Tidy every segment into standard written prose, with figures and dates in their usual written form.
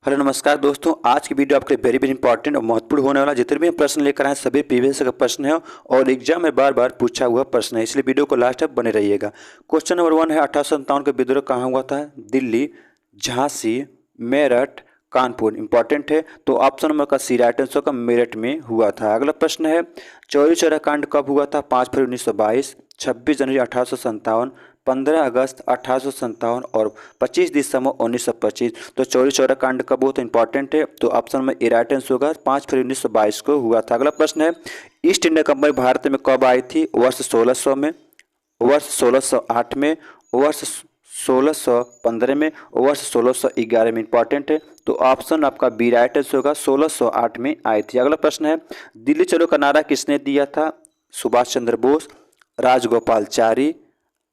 Hello नमस्कार दोस्तों, आज की वीडियो आपके लिए वेरी इंपॉर्टेंट और महत्वपूर्ण होने वाला। जितने भी हम प्रश्न लेकर आए सभी प्रीवियस का प्रश्न है और एग्जाम में बार बार पूछा हुआ प्रश्न है, इसलिए वीडियो को लास्ट तक बने रहिएगा। क्वेश्चन नंबर 1 है, 1857 का विद्रोह कहाँ हुआ था? दिल्ली, झांसी, मेरठ, कानपुर। इंपॉर्टेंट है, तो ऑप्शन नंबर का सी राइट आंसर का मेरठ में हुआ था। अगला प्रश्न है, चौरी चौरा कांड कब हुआ था? 5 फरवरी 1922, 26 जनवरी 1857, 15 अगस्त 1857 और 25 दिसंबर 1925। तो चौरी चौरा कांड कब बहुत इंपॉर्टेंट है, तो ऑप्शन में ए राइट आंसर होगा 5 फरवरी 1922 को हुआ था। अगला प्रश्न है, ईस्ट इंडिया कंपनी भारत में कब आई थी? वर्ष 1600 में, वर्ष 1608 में, वर्ष 1615 में, वर्ष 1611 में। इंपॉर्टेंट है, तो ऑप्शन आपका बी राइट आंसर होगा 1608 में आई थी। अगला प्रश्न है, दिल्ली चलो का नारा किसने दिया था? सुभाष चंद्र बोस, राजगोपालचारी,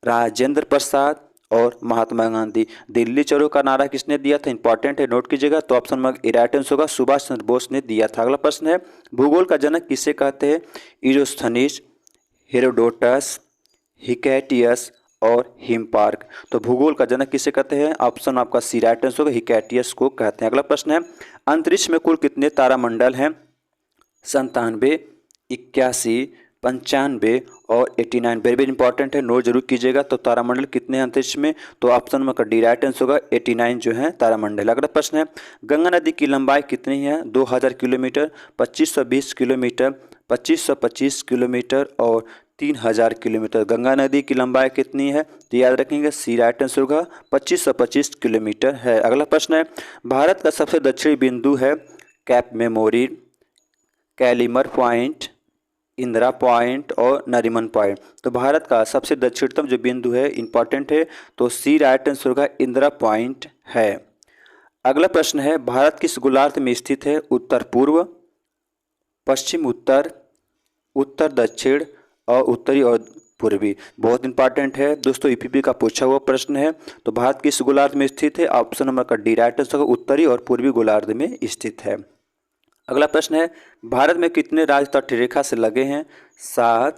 राजेंद्र प्रसाद और महात्मा गांधी। दिल्ली चलो का नारा किसने दिया था? इंपॉर्टेंट है, नोट कीजिएगा। तो ऑप्शन में राइट आंसर होगा सुभाष चंद्र बोस ने दिया था। अगला प्रश्न है, भूगोल का जनक किसे कहते हैं? इरोस्थनीज, हेरोडोटस, हिकैटियस और हिमपार्क। तो भूगोल का जनक किसे कहते हैं? ऑप्शन आपका सी राइट आंसर होगा हिकैटियस को कहते हैं। अगला प्रश्न है, अंतरिक्ष में कुल कितने तारामंडल हैं? 97, 81, 95 और 89। वेरी इंपॉर्टेंट है, नोट जरूर कीजिएगा। तो तारामंडल कितने हैं अंतरिक्ष में? तो ऑप्शन में का डी राइट आंसर होगा 89 जो है तारामंडल। अगला प्रश्न है, गंगा नदी की लंबाई कितनी है? 2000 किलोमीटर, 2520 किलोमीटर, 2525 किलोमीटर और 3000 किलोमीटर। गंगा नदी की लंबाई कितनी है? तो याद रखेंगे सी राइट आंसर होगा 2525 किलोमीटर है। अगला प्रश्न है, भारत का सबसे दक्षिणी बिंदु है? Cape memorial, Calimere point, Indira point और नरीमन पॉइंट। तो भारत का सबसे दक्षिणतम जो बिंदु है, इंपॉर्टेंट है, तो सी राइट आंसर होगा इंदिरा पॉइंट है। अगला प्रश्न है, भारत किस गोलार्ध में स्थित है? उत्तर पूर्व, पश्चिम उत्तर, उत्तर दक्षिण और उत्तरी और पूर्वी। बहुत इंपॉर्टेंट है दोस्तों, ईपीपी का पूछा हुआ प्रश्न है। तो भारत किस गोलार्ध में स्थित है? ऑप्शन नंबर का डी राइट आंसर होगा उत्तरी और पूर्वी गोलार्ध में स्थित है। अगला प्रश्न है, भारत में कितने राज्य तट रेखा से लगे हैं? 7,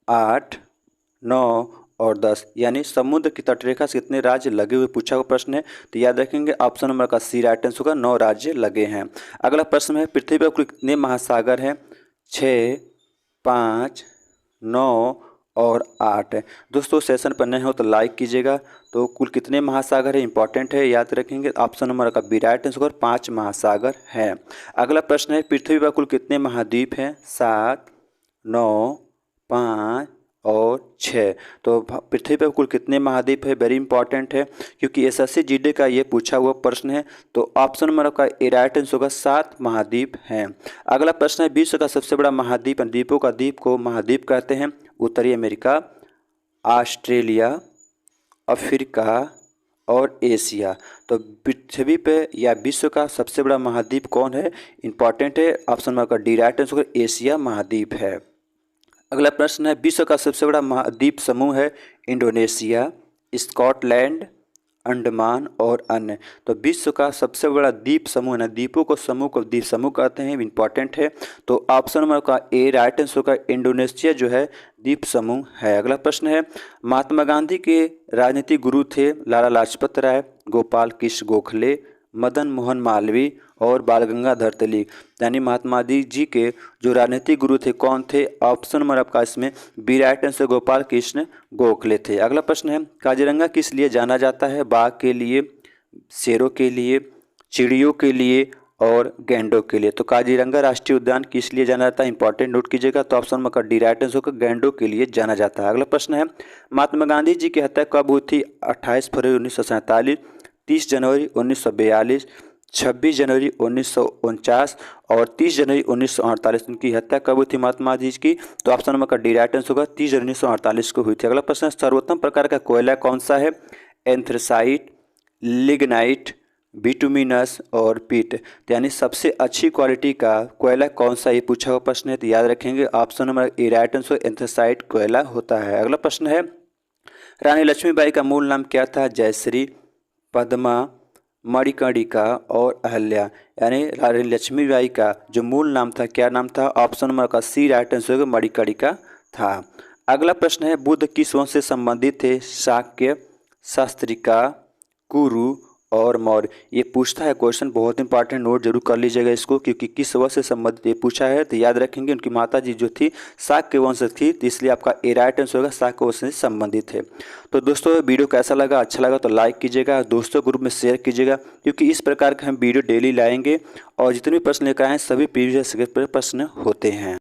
8, 9 और 10। यानी समुद्र की तटरेखा से कितने राज्य लगे हुए पूछा हुआ प्रश्न है। तो याद रखेंगे ऑप्शन नंबर का सी राइट आंसर होगा 9 राज्य लगे हैं। अगला प्रश्न है, पृथ्वी पर कुल कितने महासागर हैं? 6, 5, 9 और 8। दोस्तों सेशन पर नए हो तो लाइक कीजिएगा। तो कुल कितने महासागर है, इंपॉर्टेंट है, याद रखेंगे। ऑप्शन नंबर का बी राइट आंसर 5 महासागर है। अगला प्रश्न है, पृथ्वी पर कुल कितने महाद्वीप हैं? 7, 9, 5 और 6। तो पृथ्वी पर कुल कितने महाद्वीप है? वेरी इंपॉर्टेंट है, क्योंकि एसएससी जीडी का ये पूछा हुआ प्रश्न है। तो ऑप्शन नंबर का ए राइट आंसर होगा 7 महाद्वीप हैं। अगला प्रश्न है, विश्व का सबसे बड़ा महाद्वीप, द्वीपों का द्वीप को महाद्वीप कहते हैं? उत्तरी अमेरिका, ऑस्ट्रेलिया, अफ्रीका और एशिया। तो पृथ्वी पे या विश्व का सबसे बड़ा महाद्वीप कौन है? इंपॉर्टेंट है, ऑप्शन नंबर का डी राइट आंसर एशिया महाद्वीप है। अगला प्रश्न है, विश्व का सबसे बड़ा महाद्वीप समूह है? इंडोनेशिया, स्कॉटलैंड, अंडमान और अन्य। तो विश्व का सबसे बड़ा द्वीप समूह है, द्वीपों को समूह को द्वीप समूह कहते हैं, इंपॉर्टेंट है। तो ऑप्शन नंबर का ए राइट आंसर का इंडोनेशिया जो है द्वीप समूह है। अगला प्रश्न है, महात्मा गांधी के राजनीतिक गुरु थे? लाला लाजपत राय, गोपाल कृष्ण गोखले, मदन मोहन मालवीय और बाल गंगाधर तिलक। यानी महात्मा जी के जो राजनीतिक गुरु थे कौन थे? ऑप्शन नंबर आपका इसमें B right answer Gopal Krishna Gokhale थे। अगला प्रश्न है, काजीरंगा किस लिए जाना जाता है? बाघ के लिए, शेरों के लिए, चिड़ियों के लिए और गैंडों के लिए। तो काजीरंगा राष्ट्रीय उद्यान किस लिए जाना जाता है? इंपॉर्टेंट, नोट कीजिएगा। तो ऑप्शन नंबर का डी राइट आंसर होगा गैंडों के लिए जाना जाता है। अगला प्रश्न है, महात्मा गांधी जी की हत्या कब हुई थी? 28 फरवरी 1947, 30 जनवरी 1942, 26 जनवरी 1949 और 30 जनवरी 1948। उनकी हत्या कब हुई थी महात्मा जी की? तो ऑप्शन नंबर का डी राइट आंसर होगा 30 जनवरी 1948 को हुई थी। अगला प्रश्न है, सर्वोत्तम प्रकार का कोयला कौन सा है? एंथ्रेसाइट, लिग्नाइट, बिटुमिनस और पीट। यानी सबसे अच्छी क्वालिटी का कोयला कौन सा, ये पूछा हुआ प्रश्न है। तो याद रखेंगे option number A right answer anthracite कोयला होता है। अगला प्रश्न है, रानी लक्ष्मीबाई का मूल नाम क्या था? जयश्री, पद्मा, मणिकर्णिका और अहल्या। यानी रानी लक्ष्मीबाई का जो मूल नाम था, क्या नाम था? ऑप्शन नंबर का सी राइट आंसर होगा मणिकर्णिका था। अगला प्रश्न है, बुद्ध किस वंश से संबंधित थे? शाक्य, शास्त्रिका, कुरु और मौर्य। ये पूछता है क्वेश्चन, बहुत इंपॉर्टेंट, नोट जरूर कर लीजिएगा इसको, क्योंकि किस वंश से संबंधित ये पूछा है तो याद रखेंगे। उनकी माता जी जो थी शाक्य वंश थी, तो इसलिए आपका ए राइट आंसर होगा शाक्य वंश से संबंधित है। तो दोस्तों वीडियो कैसा लगा, अच्छा लगा तो लाइक कीजिएगा, दोस्तों ग्रुप में शेयर कीजिएगा, क्योंकि इस प्रकार के हम वीडियो डेली लाएंगे और जितने भी प्रश्न लेकर आए हैं सभी प्रीवियस प्रश्न होते हैं।